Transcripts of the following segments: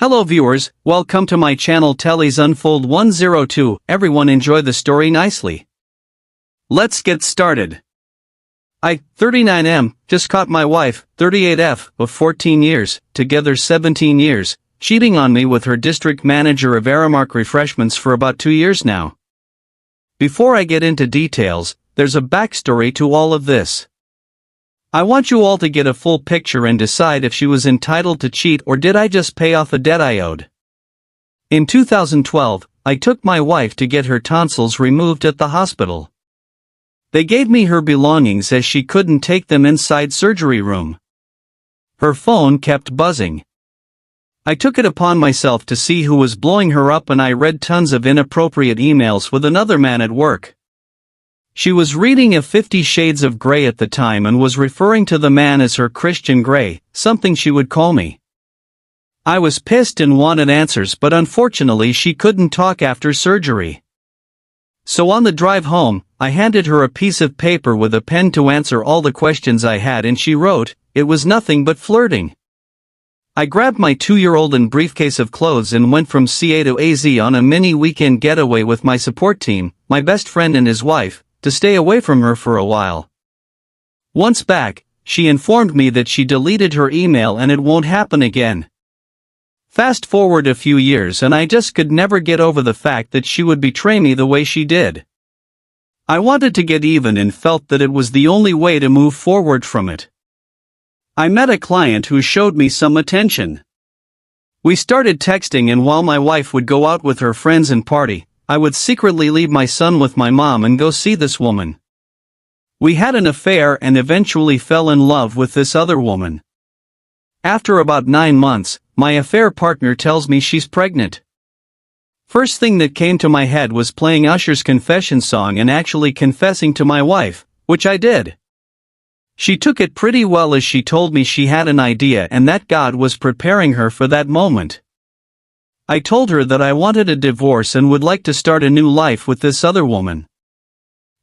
Hello viewers, welcome to my channel Telly's Unfold 102. Everyone enjoy the story nicely. Let's get started. I, 39M, just caught my wife, 38F, of 14 years, together 17 years, cheating on me with her district manager of Aramark Refreshments for about 2 years now. Before I get into details, there's a backstory to all of this. I want you all to get a full picture and decide if she was entitled to cheat or did I just pay off a debt I owed. In 2012, I took my wife to get her tonsils removed at the hospital. They gave me her belongings as she couldn't take them inside surgery room. Her phone kept buzzing. I took it upon myself to see who was blowing her up and I read tons of inappropriate emails with another man at work. She was reading a 50 Shades of Grey at the time and was referring to the man as her Christian Grey, something she would call me. I was pissed and wanted answers, but unfortunately she couldn't talk after surgery. So on the drive home, I handed her a piece of paper with a pen to answer all the questions I had and she wrote, "It was nothing but flirting." I grabbed my 2-year-old and briefcase of clothes and went from CA to AZ on a mini weekend getaway with my support team, my best friend and his wife, to stay away from her for a while. Once back, she informed me that she deleted her email and it won't happen again. Fast forward a few years and I just could never get over the fact that she would betray me the way she did. I wanted to get even and felt that it was the only way to move forward from it. I met a client who showed me some attention. We started texting and while my wife would go out with her friends and party, I would secretly leave my son with my mom and go see this woman. We had an affair and eventually fell in love with this other woman. After about 9 months, my affair partner tells me she's pregnant. First thing that came to my head was playing Usher's confession song and actually confessing to my wife, which I did. She took it pretty well as she told me she had an idea and that God was preparing her for that moment. I told her that I wanted a divorce and would like to start a new life with this other woman.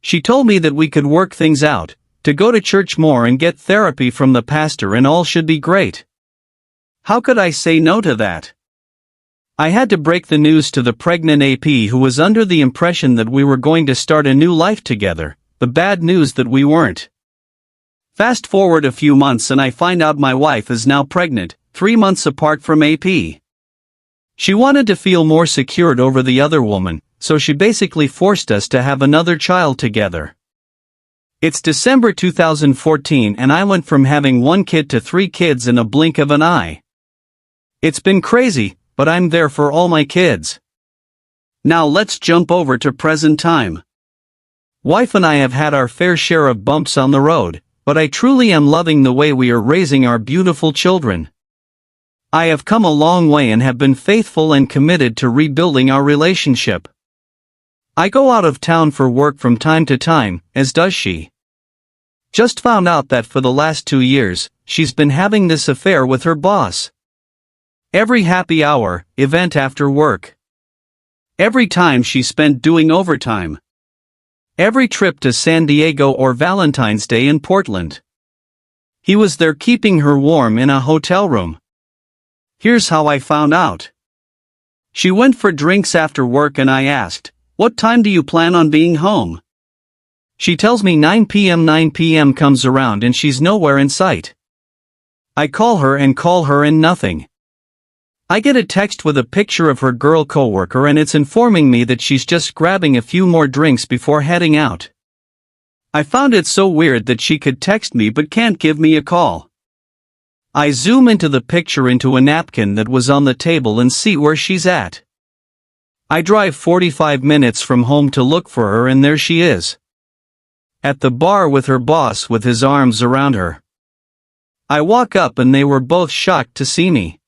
She told me that we could work things out, to go to church more and get therapy from the pastor and all should be great. How could I say no to that? I had to break the news to the pregnant AP who was under the impression that we were going to start a new life together, the bad news that we weren't. Fast forward a few months and I find out my wife is now pregnant, 3 months apart from AP. She wanted to feel more secured over the other woman, so she basically forced us to have another child together. It's December 2014 and I went from having 1 kid to 3 kids in a blink of an eye. It's been crazy, but I'm there for all my kids. Now let's jump over to present time. Wife and I have had our fair share of bumps on the road, but I truly am loving the way we are raising our beautiful children. I have come a long way and have been faithful and committed to rebuilding our relationship. I go out of town for work from time to time, as does she. Just found out that for the last 2 years, she's been having this affair with her boss. Every happy hour, event after work. Every time she spent doing overtime. Every trip to San Diego or Valentine's Day in Portland. He was there keeping her warm in a hotel room. Here's how I found out. She went for drinks after work and I asked, "What time do you plan on being home?" She tells me 9 p.m. 9 p.m. comes around and she's nowhere in sight. I call her and nothing. I get a text with a picture of her girl coworker and it's informing me that she's just grabbing a few more drinks before heading out. I found it so weird that she could text me but can't give me a call. I zoom into the picture into a napkin that was on the table and see where she's at. I drive 45 minutes from home to look for her and there she is. At the bar with her boss with his arms around her. I walk up and they were both shocked to see me.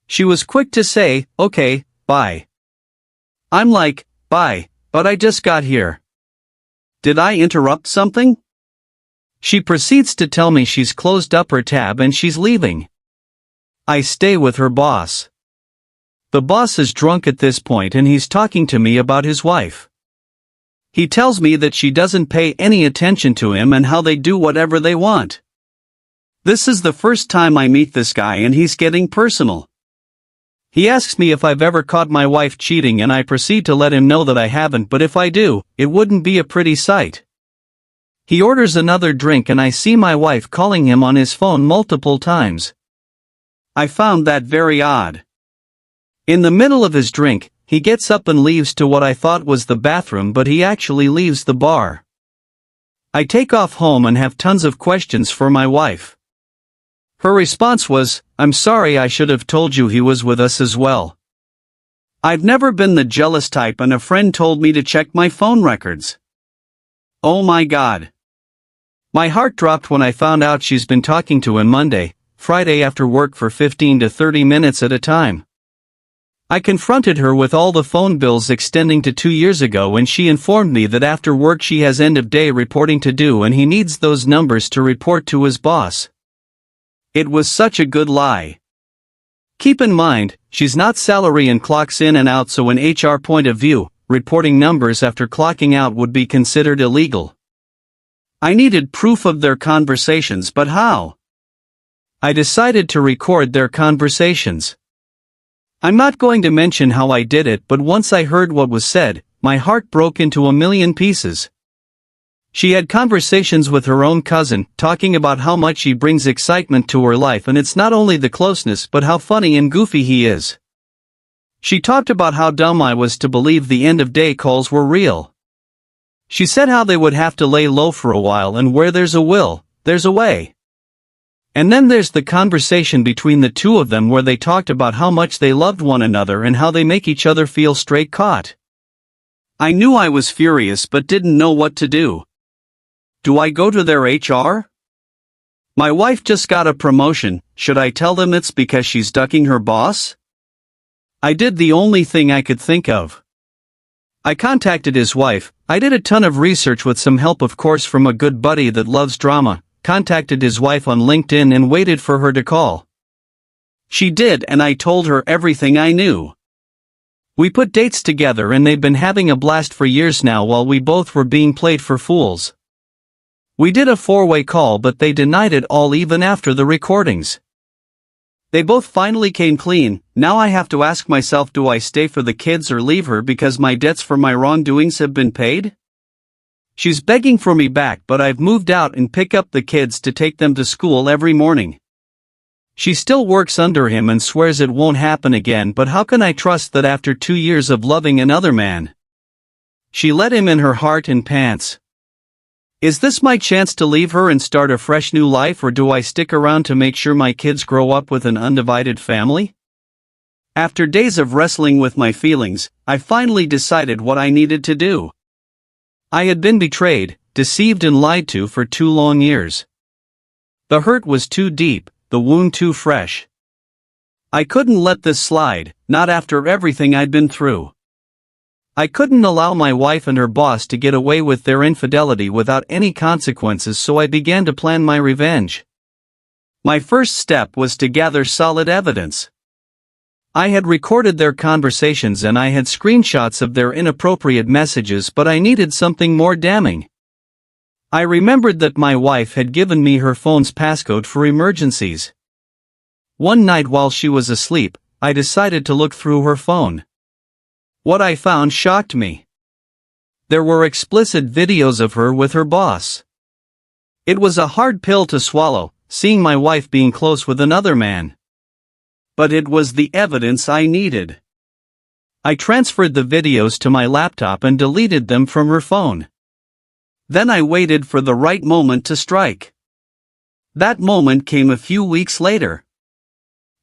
She was quick to say, "Okay, bye." I'm like, "Bye, but I just got here. Did I interrupt something?" She proceeds to tell me she's closed up her tab and she's leaving. I stay with her boss. The boss is drunk at this point and he's talking to me about his wife. He tells me that she doesn't pay any attention to him and how they do whatever they want. This is the first time I meet this guy and he's getting personal. He asks me if I've ever caught my wife cheating, and I proceed to let him know that I haven't, but if I do, it wouldn't be a pretty sight. He orders another drink and I see my wife calling him on his phone multiple times. I found that very odd. In the middle of his drink, he gets up and leaves to what I thought was the bathroom, but he actually leaves the bar. I take off home and have tons of questions for my wife. Her response was, "I'm sorry, I should have told you he was with us as well." I've never been the jealous type, and a friend told me to check my phone records. Oh my God. My heart dropped when I found out she's been talking to him Monday, Friday after work for 15 to 30 minutes at a time. I confronted her with all the phone bills extending to 2 years ago, and she informed me that after work she has end-of-day reporting to do and he needs those numbers to report to his boss. It was such a good lie. Keep in mind, she's not salary and clocks in and out, so in HR point of view, reporting numbers after clocking out would be considered illegal. I needed proof of their conversations, but how? I decided to record their conversations. I'm not going to mention how I did it, but once I heard what was said, my heart broke into a million pieces. She had conversations with her own cousin, talking about how much he brings excitement to her life, and it's not only the closeness but how funny and goofy he is. She talked about how dumb I was to believe the end-of-day calls were real. She said how they would have to lay low for a while, and where there's a will, there's a way. And then there's the conversation between the two of them where they talked about how much they loved one another and how they make each other feel straight caught. I knew I was furious but didn't know what to do. Do I go to their HR? My wife just got a promotion, should I tell them it's because she's ducking her boss? I did the only thing I could think of. I contacted his wife. I did a ton of research with some help, of course, from a good buddy that loves drama, contacted his wife on LinkedIn and waited for her to call. She did, and I told her everything I knew. We put dates together and they've been having a blast for years now while we both were being played for fools. We did a four-way call, but they denied it all even after the recordings. They both finally came clean. Now I have to ask myself, do I stay for the kids or leave her because my debts for my wrongdoings have been paid? She's begging for me back, but I've moved out and pick up the kids to take them to school every morning. She still works under him and swears it won't happen again, but how can I trust that after 2 years of loving another man? She let him in her heart and pants. Is this my chance to leave her and start a fresh new life, or do I stick around to make sure my kids grow up with an undivided family? After days of wrestling with my feelings, I finally decided what I needed to do. I had been betrayed, deceived and lied to for 2 long years. The hurt was too deep, the wound too fresh. I couldn't let this slide, not after everything I'd been through. I couldn't allow my wife and her boss to get away with their infidelity without any consequences, so I began to plan my revenge. My first step was to gather solid evidence. I had recorded their conversations and I had screenshots of their inappropriate messages, but I needed something more damning. I remembered that my wife had given me her phone's passcode for emergencies. One night while she was asleep, I decided to look through her phone. What I found shocked me. There were explicit videos of her with her boss. It was a hard pill to swallow, seeing my wife being close with another man. But it was the evidence I needed. I transferred the videos to my laptop and deleted them from her phone. Then I waited for the right moment to strike. That moment came a few weeks later.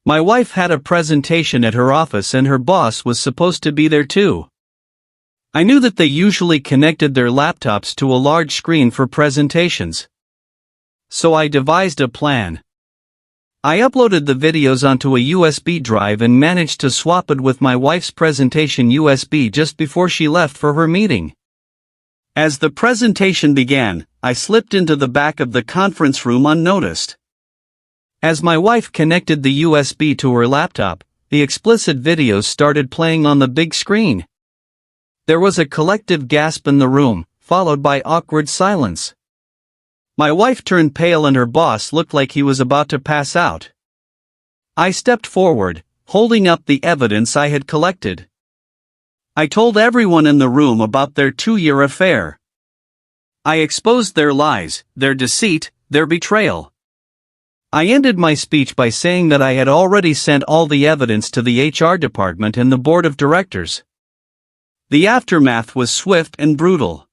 My wife had a presentation at her office and her boss was supposed to be there too. I knew that they usually connected their laptops to a large screen for presentations. So I devised a plan. I uploaded the videos onto a USB drive and managed to swap it with my wife's presentation USB just before she left for her meeting. As the presentation began, I slipped into the back of the conference room unnoticed. As my wife connected the USB to her laptop, the explicit videos started playing on the big screen. There was a collective gasp in the room, followed by awkward silence. My wife turned pale and her boss looked like he was about to pass out. I stepped forward, holding up the evidence I had collected. I told everyone in the room about their 2-year affair. I exposed their lies, their deceit, their betrayal. I ended my speech by saying that I had already sent all the evidence to the HR department and the board of directors. The aftermath was swift and brutal.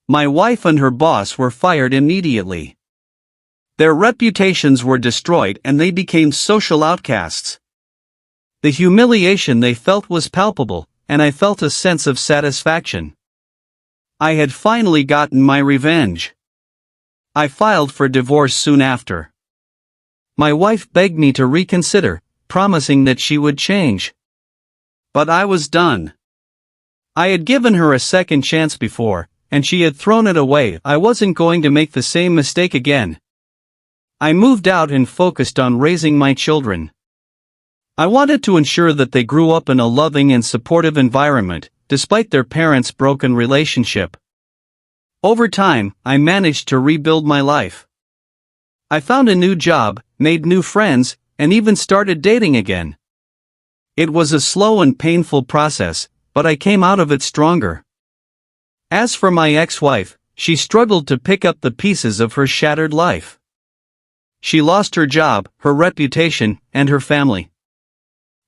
My wife and her boss were fired immediately. Their reputations were destroyed and they became social outcasts. The humiliation they felt was palpable, and I felt a sense of satisfaction. I had finally gotten my revenge. I filed for divorce soon after. My wife begged me to reconsider, promising that she would change. But I was done. I had given her a second chance before, and she had thrown it away. I wasn't going to make the same mistake again. I moved out and focused on raising my children. I wanted to ensure that they grew up in a loving and supportive environment, despite their parents' broken relationship. Over time, I managed to rebuild my life. I found a new job, made new friends, and even started dating again. It was a slow and painful process, but I came out of it stronger. As for my ex-wife, she struggled to pick up the pieces of her shattered life. She lost her job, her reputation, and her family.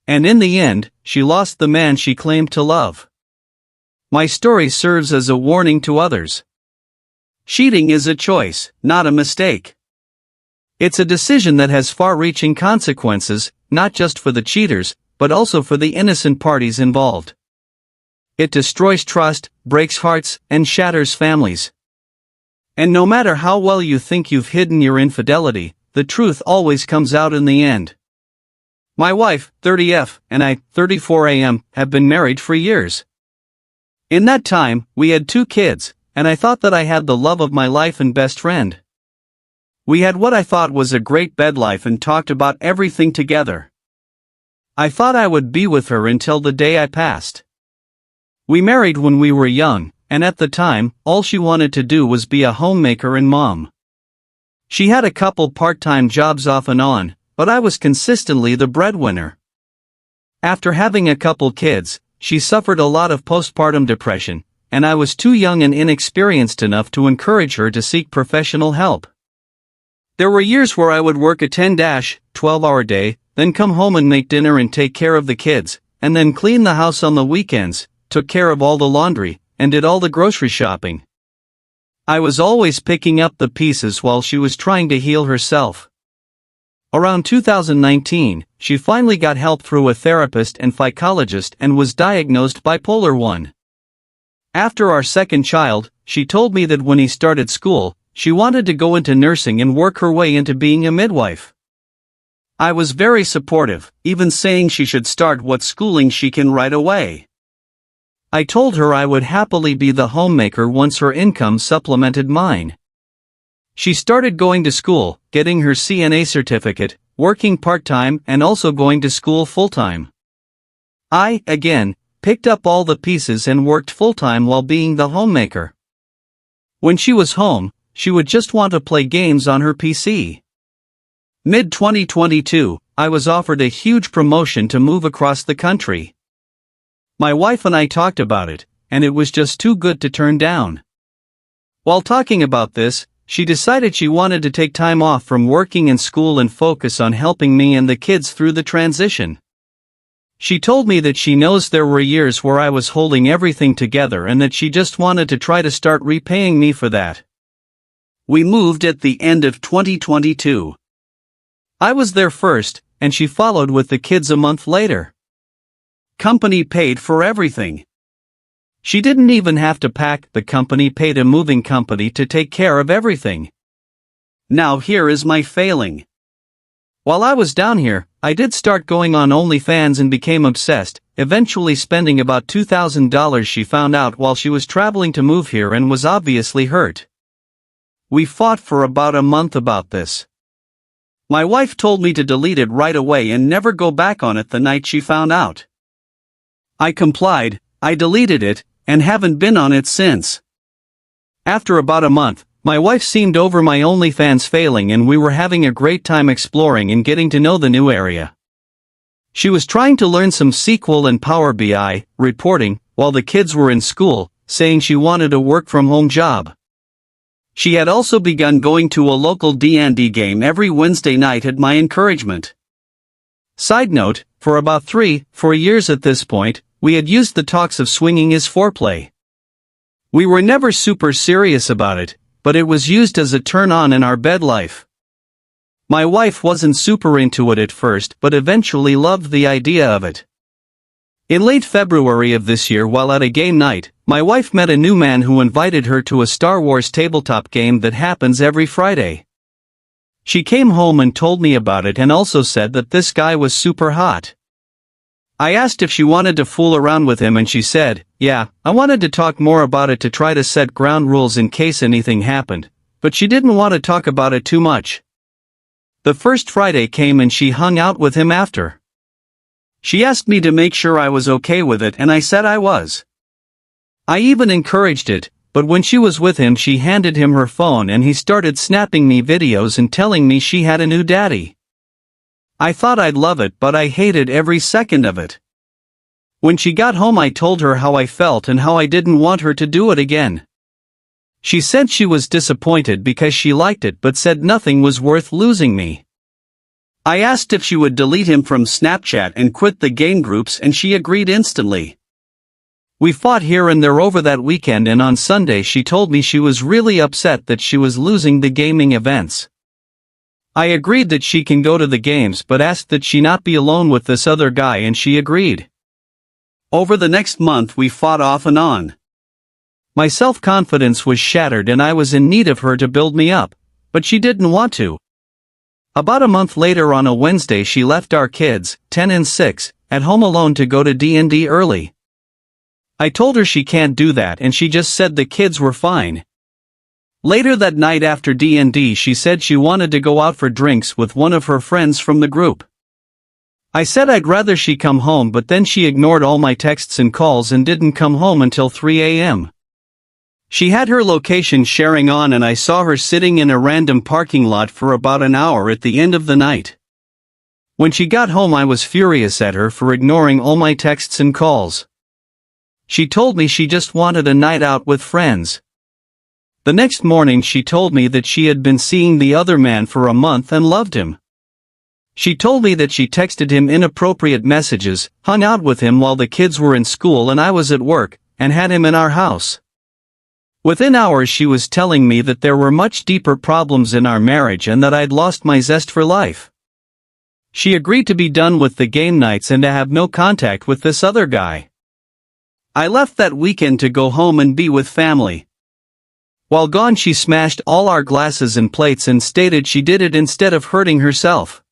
And in the end, she lost the man she claimed to love. My story serves as a warning to others. Cheating is a choice, not a mistake. It's a decision that has far-reaching consequences, not just for the cheaters, but also for the innocent parties involved. It destroys trust, breaks hearts, and shatters families. And no matter how well you think you've hidden your infidelity, the truth always comes out in the end. My wife, 30F, and I, 34AM, have been married for years. In that time, we had 2 kids, and I thought that I had the love of my life and best friend. We had what I thought was a great bed life and talked about everything together. I thought I would be with her until the day I passed. We married when we were young, and at the time, all she wanted to do was be a homemaker and mom. She had a couple part-time jobs off and on, but I was consistently the breadwinner. After having a couple kids, she suffered a lot of postpartum depression, and I was too young and inexperienced enough to encourage her to seek professional help. There were years where I would work a 10-12-hour day, then come home and make dinner and take care of the kids, and then clean the house on the weekends, took care of all the laundry, and did all the grocery shopping. I was always picking up the pieces while she was trying to heal herself. Around 2019, she finally got help through a therapist and psychologist and was diagnosed bipolar 1. After our second child, she told me that when he started school, she wanted to go into nursing and work her way into being a midwife. I was very supportive, even saying she should start what schooling she can right away. I told her I would happily be the homemaker once her income supplemented mine. She started going to school, getting her CNA certificate, working part-time and also going to school full-time. I, again, picked up all the pieces and worked full-time while being the homemaker. When she was home, she would just want to play games on her PC. Mid-2022, I was offered a huge promotion to move across the country. My wife and I talked about it, and it was just too good to turn down. While talking about this, she decided she wanted to take time off from working and school and focus on helping me and the kids through the transition. She told me that she knows there were years where I was holding everything together and that she just wanted to try to start repaying me for that. We moved at the end of 2022. I was there first, and she followed with the kids a month later. Company paid for everything. She didn't even have to pack, the company paid a moving company to take care of everything. Now here is my failing. While I was down here, I did start going on OnlyFans and became obsessed, eventually spending about $2,000. She found out while she was traveling to move here and was obviously hurt. We fought for about a month about this. My wife told me to delete it right away and never go back on it the night she found out. I complied, I deleted it, and haven't been on it since. After about a month, my wife seemed over my OnlyFans failing and we were having a great time exploring and getting to know the new area. She was trying to learn some SQL and Power BI, reporting, while the kids were in school, saying she wanted a work-from-home job. She had also begun going to a local D&D game every Wednesday night at my encouragement. Side note, for about 4 years at this point, we had used the talks of swinging as foreplay. We were never super serious about it, but it was used as a turn-on in our bed life. My wife wasn't super into it at first but eventually loved the idea of it. In late February of this year while at a game night, my wife met a new man who invited her to a Star Wars tabletop game that happens every Friday. She came home and told me about it and also said that this guy was super hot. I asked if she wanted to fool around with him and she said, yeah, I wanted to talk more about it to try to set ground rules in case anything happened, but she didn't want to talk about it too much. The first Friday came and she hung out with him after. She asked me to make sure I was okay with it and I said I was. I even encouraged it, but when she was with him she handed him her phone and he started snapping me videos and telling me she had a new daddy. I thought I'd love it but I hated every second of it. When she got home I told her how I felt and how I didn't want her to do it again. She said she was disappointed because she liked it but said nothing was worth losing me. I asked if she would delete him from Snapchat and quit the game groups and she agreed instantly. We fought here and there over that weekend and on Sunday she told me she was really upset that she was losing the gaming events. I agreed that she can go to the games but asked that she not be alone with this other guy and she agreed. Over the next month we fought off and on. My self-confidence was shattered and I was in need of her to build me up, but she didn't want to. About a month later on a Wednesday she left our kids, 10 and 6, at home alone to go to D&D early. I told her she can't do that and she just said the kids were fine. Later that night after D&D she said she wanted to go out for drinks with one of her friends from the group. I said I'd rather she come home but then she ignored all my texts and calls and didn't come home until 3 a.m. She had her location sharing on and I saw her sitting in a random parking lot for about an hour at the end of the night. When she got home I was furious at her for ignoring all my texts and calls. She told me she just wanted a night out with friends. The next morning she told me that she had been seeing the other man for a month and loved him. She told me that she texted him inappropriate messages, hung out with him while the kids were in school and I was at work, and had him in our house. Within hours she was telling me that there were much deeper problems in our marriage and that I'd lost my zest for life. She agreed to be done with the game nights and to have no contact with this other guy. I left that weekend to go home and be with family. While gone she smashed all our glasses and plates and stated she did it instead of hurting herself.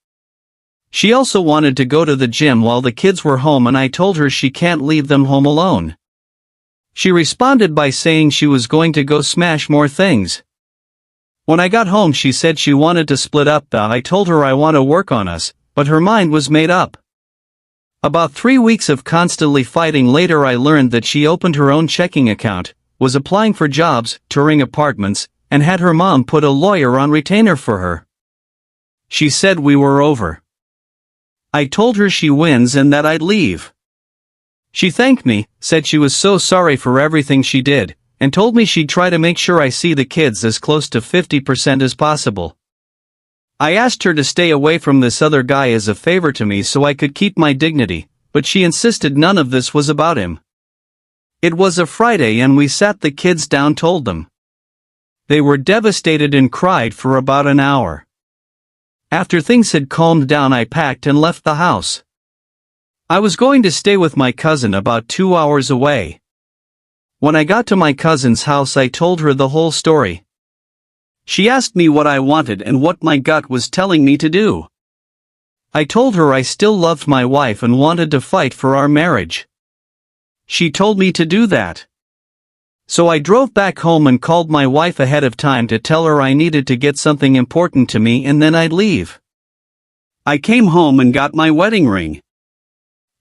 She also wanted to go to the gym while the kids were home and I told her she can't leave them home alone. She responded by saying she was going to go smash more things. When I got home she said she wanted to split up. I told her I want to work on us, but her mind was made up. About 3 weeks of constantly fighting later I learned that she opened her own checking account, was applying for jobs, touring apartments, and had her mom put a lawyer on retainer for her. She said we were over. I told her she wins and that I'd leave. She thanked me, said she was so sorry for everything she did, and told me she'd try to make sure I see the kids as close to 50% as possible. I asked her to stay away from this other guy as a favor to me so I could keep my dignity, but she insisted none of this was about him. It was a Friday and we sat the kids down, told them. They were devastated and cried for about an hour. After things had calmed down I packed and left the house. I was going to stay with my cousin about 2 hours away. When I got to my cousin's house I told her the whole story. She asked me what I wanted and what my gut was telling me to do. I told her I still loved my wife and wanted to fight for our marriage. She told me to do that. So I drove back home and called my wife ahead of time to tell her I needed to get something important to me and then I'd leave. I came home and got my wedding ring.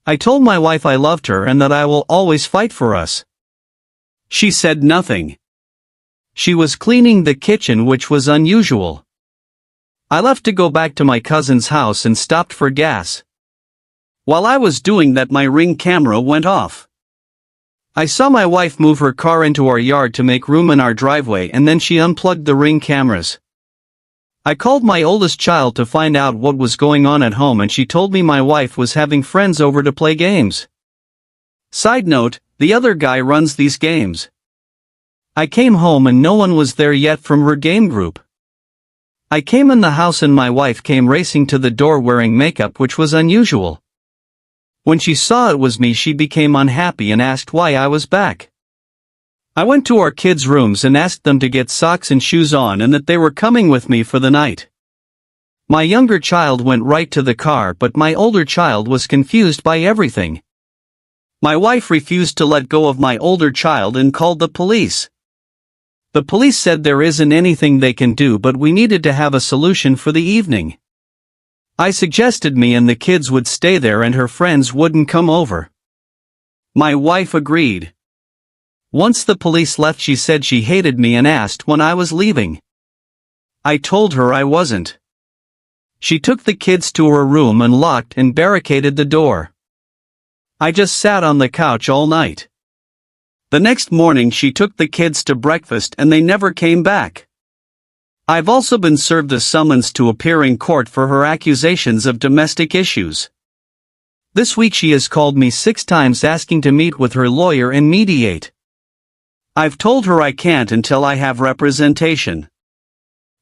I told my wife I loved her and that I will always fight for us. She said nothing. She was cleaning the kitchen, which was unusual. I left to go back to my cousin's house and stopped for gas. While I was doing that, my Ring camera went off. I saw my wife move her car into our yard to make room in our driveway, and then she unplugged the Ring cameras. I called my oldest child to find out what was going on at home, and she told me my wife was having friends over to play games. Side note, the other guy runs these games. I came home and no one was there yet from her game group. I came in the house and my wife came racing to the door wearing makeup, which was unusual. When she saw it was me, she became unhappy and asked why I was back. I went to our kids' rooms and asked them to get socks and shoes on and that they were coming with me for the night. My younger child went right to the car, but my older child was confused by everything. My wife refused to let go of my older child and called the police. The police said there isn't anything they can do, but we needed to have a solution for the evening. I suggested me and the kids would stay there and her friends wouldn't come over. My wife agreed. Once the police left, she said she hated me and asked when I was leaving. I told her I wasn't. She took the kids to her room and locked and barricaded the door. I just sat on the couch all night. The next morning she took the kids to breakfast and they never came back. I've also been served a summons to appear in court for her accusations of domestic issues. This week she has called me 6 times asking to meet with her lawyer and mediate. I've told her I can't until I have representation.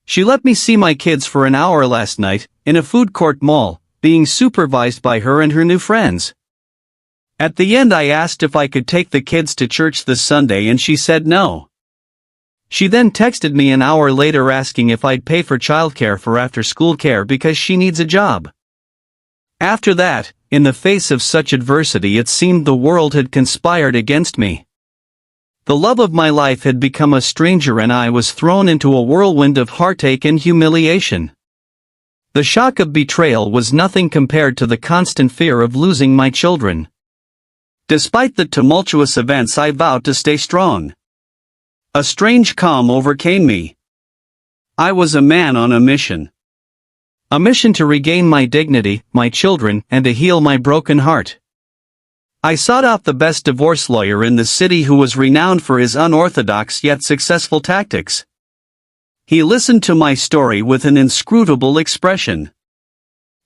She let me see my kids for an hour last night, in a food court mall, being supervised by her and her new friends. At the end I asked if I could take the kids to church this Sunday and she said no. She then texted me an hour later asking if I'd pay for childcare for after-school care because she needs a job. After that, in the face of such adversity, it seemed the world had conspired against me. The love of my life had become a stranger and I was thrown into a whirlwind of heartache and humiliation. The shock of betrayal was nothing compared to the constant fear of losing my children. Despite the tumultuous events, I vowed to stay strong. A strange calm overcame me. I was a man on a mission. A mission to regain my dignity, my children, and to heal my broken heart. I sought out the best divorce lawyer in the city who was renowned for his unorthodox yet successful tactics. He listened to my story with an inscrutable expression.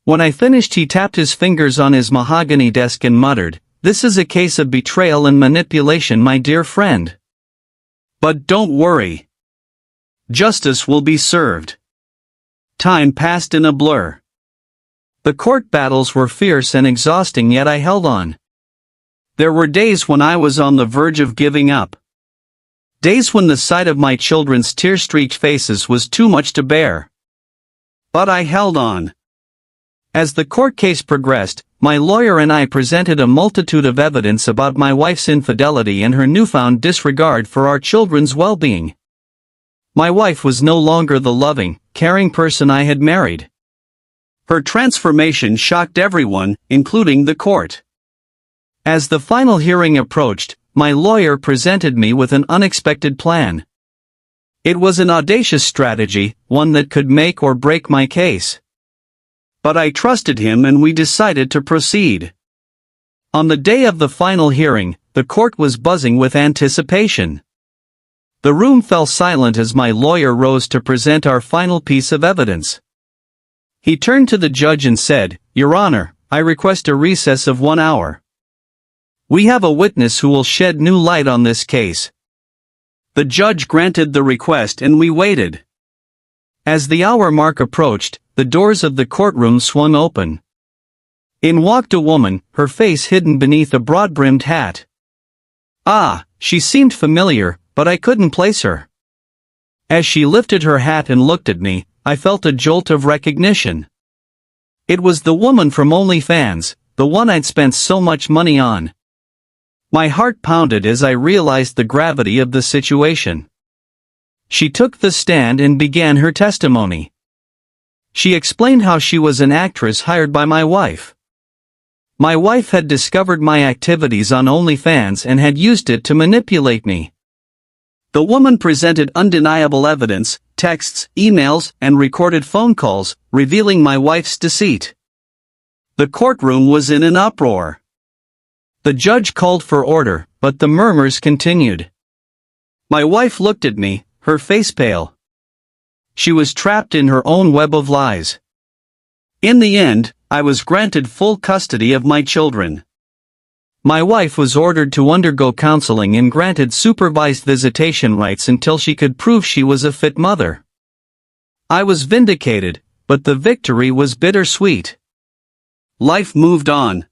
When I finished, he tapped his fingers on his mahogany desk and muttered, "This is a case of betrayal and manipulation, my dear friend. But don't worry. Justice will be served." Time passed in a blur. The court battles were fierce and exhausting, yet I held on. There were days when I was on the verge of giving up. Days when the sight of my children's tear-streaked faces was too much to bear. But I held on. As the court case progressed, my lawyer and I presented a multitude of evidence about my wife's infidelity and her newfound disregard for our children's well-being. My wife was no longer the loving, caring person I had married. Her transformation shocked everyone, including the court. As the final hearing approached, my lawyer presented me with an unexpected plan. It was an audacious strategy, one that could make or break my case. But I trusted him and we decided to proceed. On the day of the final hearing, the court was buzzing with anticipation. The room fell silent as my lawyer rose to present our final piece of evidence. He turned to the judge and said, "Your Honor, I request a recess of 1 hour. We have a witness who will shed new light on this case." The judge granted the request and we waited. As the hour mark approached, the doors of the courtroom swung open. In walked a woman, her face hidden beneath a broad-brimmed hat. She seemed familiar, but I couldn't place her. As she lifted her hat and looked at me, I felt a jolt of recognition. It was the woman from OnlyFans, the one I'd spent so much money on. My heart pounded as I realized the gravity of the situation. She took the stand and began her testimony. She explained how she was an actress hired by my wife. My wife had discovered my activities on OnlyFans and had used it to manipulate me. The woman presented undeniable evidence, texts, emails, and recorded phone calls, revealing my wife's deceit. The courtroom was in an uproar. The judge called for order, but the murmurs continued. My wife looked at me, her face pale. She was trapped in her own web of lies. In the end, I was granted full custody of my children. My wife was ordered to undergo counseling and granted supervised visitation rights until she could prove she was a fit mother. I was vindicated, but the victory was bittersweet. Life moved on.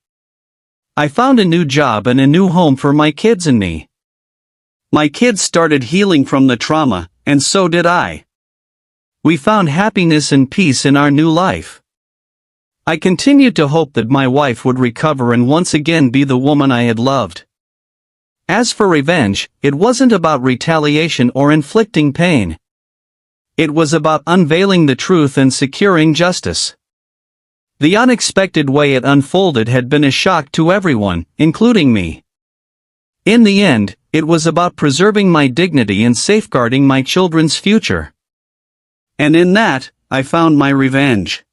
I found a new job and a new home for my kids and me. My kids started healing from the trauma, and so did I. We found happiness and peace in our new life. I continued to hope that my wife would recover and once again be the woman I had loved. As for revenge, it wasn't about retaliation or inflicting pain. It was about unveiling the truth and securing justice. The unexpected way it unfolded had been a shock to everyone, including me. In the end, it was about preserving my dignity and safeguarding my children's future. And in that, I found my revenge.